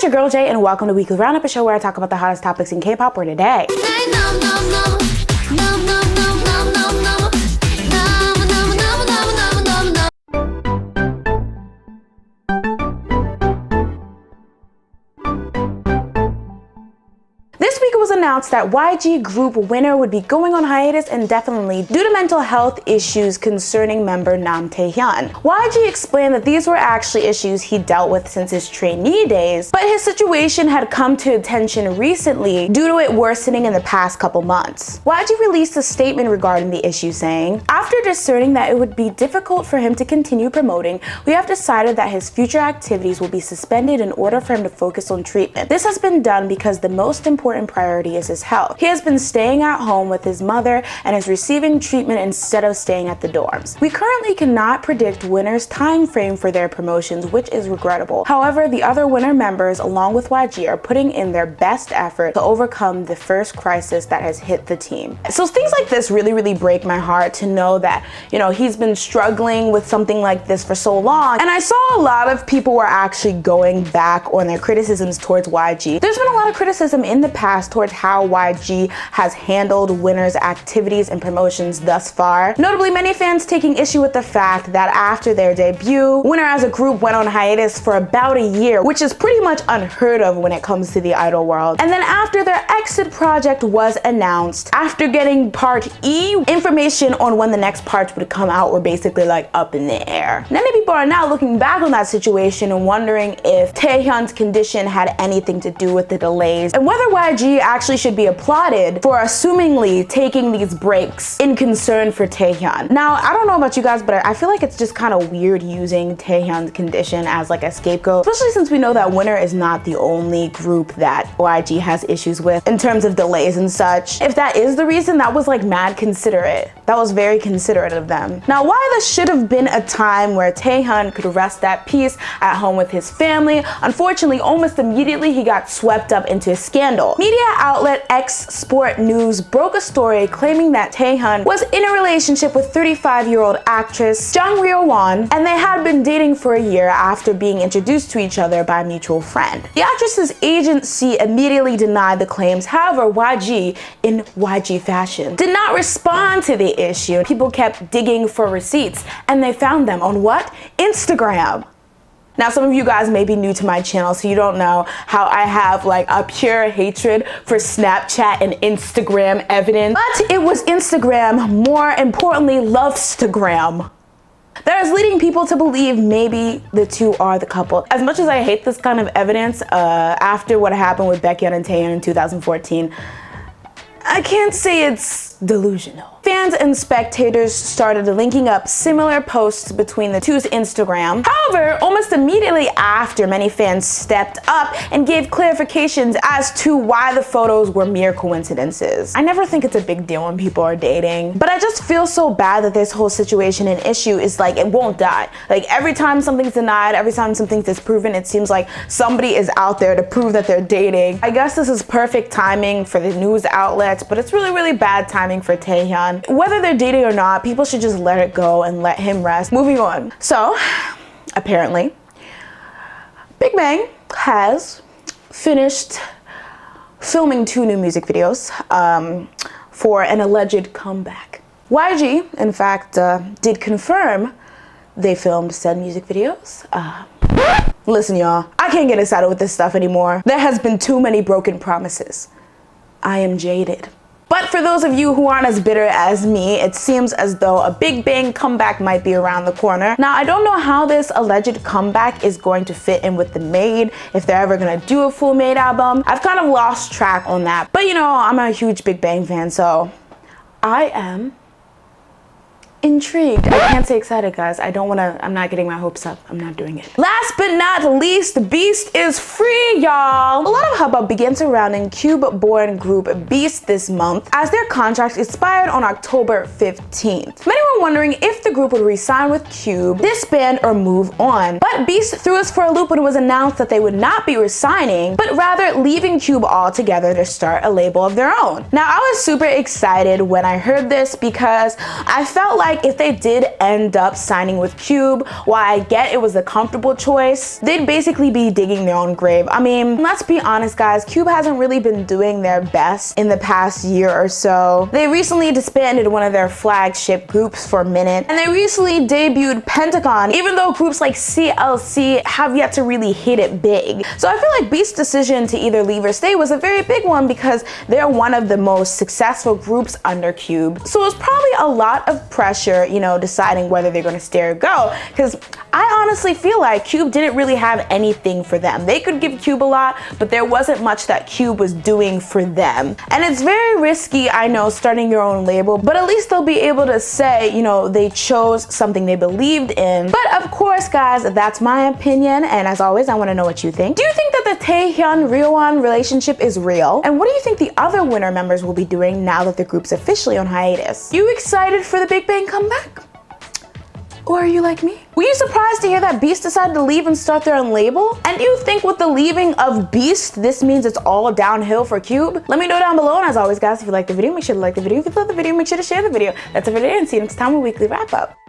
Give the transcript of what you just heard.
your girl Jay, and welcome to Weekly Roundup, a show where I talk about the hottest topics in K-pop for today. This week it was announced that YG Group winner would be going on hiatus indefinitely due to mental health issues concerning member Nam Taehyun. YG explained that these were actually issues he dealt with since his trainee days, but his situation had come to attention recently due to it worsening in the past couple months. YG released a statement regarding the issue saying, "After discerning that it would be difficult for him to continue promoting, we have decided that his future activities will be suspended in order for him to focus on treatment. This has been done because the most important priority is his health. He has been staying at home with his mother and is receiving treatment instead of staying at the dorms. We currently cannot predict winners' time frame for their promotions, which is regrettable. However, the other winner members along with YG are putting in their best effort to overcome the first crisis that has hit the team." So things like this really break my heart, to know that, you know, he's been struggling with something like this for so long. And I saw a lot of people were actually going back on their criticisms towards YG. There's been a lot of criticism in the past towards how YG has handled winners' activities and promotions thus far. Notably, many fans taking issue with the fact that after their debut, Winner as a group went on hiatus for about a year, which is pretty much unheard of when it comes to the idol world. And then after their exit project was announced, after getting part E, information on when the next parts would come out were basically like up in the air. Many people are now looking back on that situation and wondering if Taehyun's condition had anything to do with the delays, and whether YG actually should be applauded for assumingly taking these breaks in concern for Taehyun. Now, I don't know about you guys, but I feel like it's just kind of weird using Taehyun's condition as like a scapegoat, especially since we know that Winner is not the only group that YG has issues with in terms of delays and such. If that is the reason, that was like mad considerate. That was very considerate of them. Now, why this should have been a time where Taehyun could rest at peace at home with his family, unfortunately, almost immediately he got swept up into a scandal. Media outlet X Sport News broke a story claiming that Taehyun was in a relationship with 35-year-old actress Jang Ryo-won, and they had been dating for a year after being introduced to each other by a mutual friend. The actress's agency immediately denied the claims. However, YG, in YG fashion, did not respond to the issue. People kept digging for receipts, and they found them on what? Instagram. Now, some of you guys may be new to my channel, so you don't know how I have like a pure hatred for Snapchat and Instagram evidence. But it was Instagram, more importantly, Lovestagram, that is leading people to believe maybe the two are the couple. As much as I hate this kind of evidence, after what happened with Baekhyun and Taehyun in 2014, I can't say it's delusional. Fans and spectators started linking up similar posts between the two's Instagram. However, almost immediately after, many fans stepped up and gave clarifications as to why the photos were mere coincidences. I never think it's a big deal when people are dating, but I just feel so bad that this whole situation and issue is like, it won't die. Like every time something's denied, every time something's disproven, it seems like somebody is out there to prove that they're dating. I guess this is perfect timing for the news outlets, but it's really bad timing for Taehyun. Whether they're dating or not, people should just let it go and let him rest. Moving on. So, apparently, Big Bang has finished filming 2 new music videos for an alleged comeback. YG, in fact, did confirm they filmed said music videos. Listen, y'all, I can't get excited with this stuff anymore. There has been too many broken promises. I am jaded. But for those of you who aren't as bitter as me, it seems as though a Big Bang comeback might be around the corner. Now, I don't know how this alleged comeback is going to fit in with the Made, if they're ever gonna do a full Made album. I've kind of lost track on that. But you know, I'm a huge Big Bang fan, so I am intrigued. I can't say excited, guys. I'm not getting my hopes up. I'm not doing it. Last but not least, Beast is free, y'all. A lot of hubbub began surrounding Cube-born group Beast this month as their contract expired on October 15th. Many were wondering if the group would re-sign with Cube, disband, or move on. But Beast threw us for a loop when it was announced that they would not be resigning, but rather leaving Cube altogether to start a label of their own. Now, I was super excited when I heard this because I felt like like if they did end up signing with Cube, while I get it was a comfortable choice, they'd basically be digging their own grave. I mean, let's be honest guys, Cube hasn't really been doing their best in the past year or so. They recently disbanded one of their flagship groups for a minute, and they recently debuted Pentagon, even though groups like CLC have yet to really hit it big. So I feel like Beast's decision to either leave or stay was a very big one because they're one of the most successful groups under Cube. So it was probably a lot of pressure, you know, deciding whether they're gonna stay or go, because I honestly feel like Cube didn't really have anything for them. They could give Cube a lot, but there wasn't much that Cube was doing for them. And it's very risky, I know, starting your own label, but at least they'll be able to say, you know, they chose something they believed in. But of course, guys, that's my opinion, and as always, I want to know what you think. Do you think that the Taehyun-Ryowon relationship is real? And what do you think the other winner members will be doing now that the group's officially on hiatus? You excited for the Big Bang comeback? Or are you like me? Were you surprised to hear that Beast decided to leave and start their own label? And do you think with the leaving of Beast, this means it's all downhill for Cube? Let me know down below, and as always guys, if you liked the video, make sure to like the video. If you love the video, make sure to share the video. That's it for today, and see you next time with Weekly Wrap Up.